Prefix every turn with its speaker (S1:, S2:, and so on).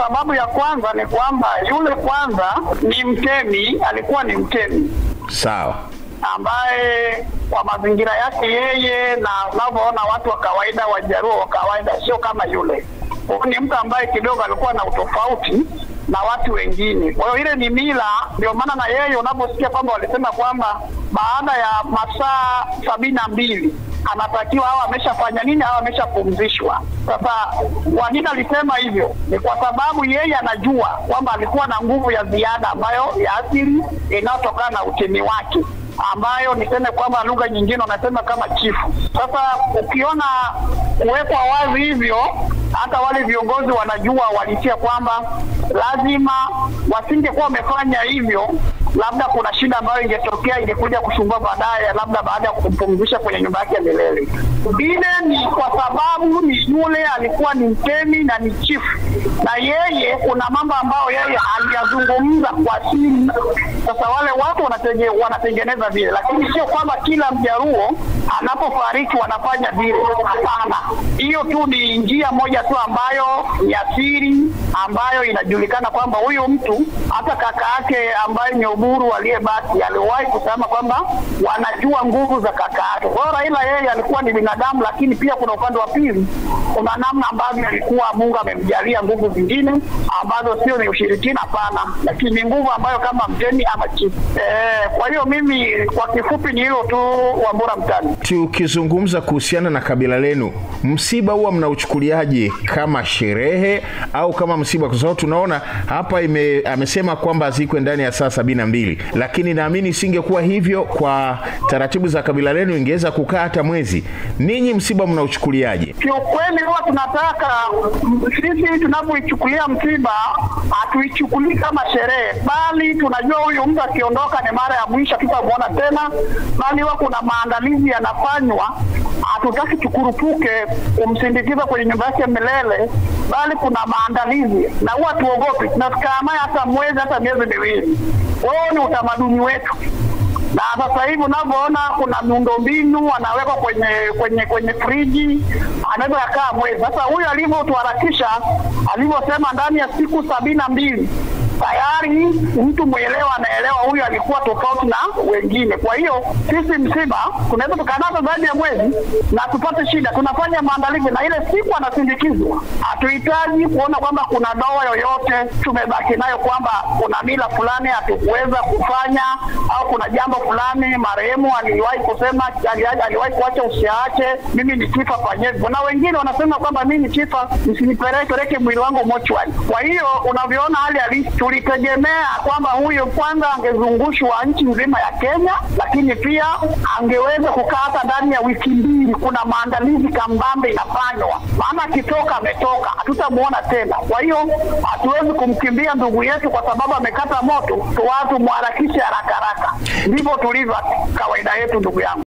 S1: Sababu ya kwanza ni kwamba yule kwanza ni mtemi, alikuwa ni mtemi.
S2: Sawa.
S1: Ambaye kwa mazingira yake yeye na unavyoona watu wa kawaida, Wajaruo wa kawaida, sio kama yule. Huyu ni mtu ambaye kidogo alikuwa na utofauti na watu wengine. Kwa hiyo ile ni mila, ndio maana na yeye unaposikia kwamba walisema kwamba baada ya masaa 72 anatakiwa au ameshafanya nini au ameshapumzishwa. Sasa kwa nini alisema hivyo? Ni kwa sababu yeye anajua kwamba alikuwa na nguvu ya ziada ambayo ya asili inayotokana na utemi wake, ambayo niseme kwamba lugha nyingine wanasema kama chifu. Sasa ukiona kuwekwa wazi hivyo, hata wale viongozi wanajua walitia kwamba lazima wasingekuwa wamefanya hivyo, labda kuna shida ambayo ingetokea, ingekuja kusumbua baadaye, labda baada ya kumpumzisha kwenye nyumba yake ya milele. Ile ni kwa sababu ni yule alikuwa ni mtemi na ni chifu, na yeye kuna mambo ambayo yeye aliyazungumza kwa siri. Sasa wale watu wanatengeneza vile, lakini sio kwamba kila Mjaruo anapofariki wanafanya vile. Hapana, hiyo tu ni njia moja tu ambayo ya siri, ambayo inajulikana kwamba huyu mtu, hata kaka yake ambaye ni Oburu aliyebaki aliwahi kusema kwamba wanajua nguvu za kaka yake. Kwa hiyo Raila yeye alikuwa ni binadamu, lakini pia kuna upande wa pili, kuna namna ambavyo alikuwa Mungu amemjalia nguvu zingine ambazo sio ni ushirikina, hapana, lakini ni nguvu ambayo kama mtemi ama chifu. Kwa hiyo mimi kwa kifupi ni hilo tu, Wambura Mtani.
S2: Tukizungumza kuhusiana na kabila lenu, msiba huwa mnauchukuliaje, kama sherehe au kama msiba? Kwa sababu tunaona hapa amesema kwamba ziko ndani ya saa 72, lakini naamini singekuwa hivyo kwa taratibu za kabila lenu, ingeweza kukaa hata mwezi. Ninyi msiba mnauchukuliaje?
S1: Kiukweli huwa tunataka sisi tunapoichukulia msiba hatuichukulii kama sherehe, bali tunajua huyu mtu akiondoka ni mara ya mwisho tutamuona tena, bali huwa kuna maandalizi yanafanywa. Hatutaki tukurupuke kumsindikiza kwenye nyumba yake milele, bali kuna maandalizi, na huwa tuogopi, tunakaa naye hata mwezi hata miezi miwili. Wao ni utamaduni wetu. Na sasa hivi unavyoona kuna miundombinu anawekwa kwenye friji, anaweza kukaa mwezi. Sasa huyu alivyotuharakisha, alivyosema ndani ya siku 72, tayari mtu mwelewa anaelewa huyu alikuwa tofauti na wengine. Kwa hiyo sisi msiba tunaweza tukanaza zaidi ya mwezi na tupate shida. Tunafanya maandalizi, na ile siku anasindikizwa. Hatuhitaji kuona kwamba kuna doa yoyote tumebaki nayo, kwamba kuna mila fulani hatukuweza kufanya au kuna jambo fulani marehemu aliwahi kusema, aliwahi kuacha usiache, mimi ni chifa fanyevo. Na wengine wanasema kwamba mimi ni chifa, msinipeleke mwili wangu mochwani. Kwa hiyo unavyoona hali halisi, tulitegemea kwamba huyo kwanza angezungushwa nchi nzima ya Kenya, lakini pia angeweza kukaa hata ndani ya wiki 2. Kuna maandalizi kambambe inafanywa, maana akitoka ametoka, hatutamuona tena. Kwa hiyo hatuwezi kumkimbia ndugu yetu kwa sababu amekata moto, watu muharakishe haraka. Ndivyo tulivyo kawaida yetu, ndugu yangu.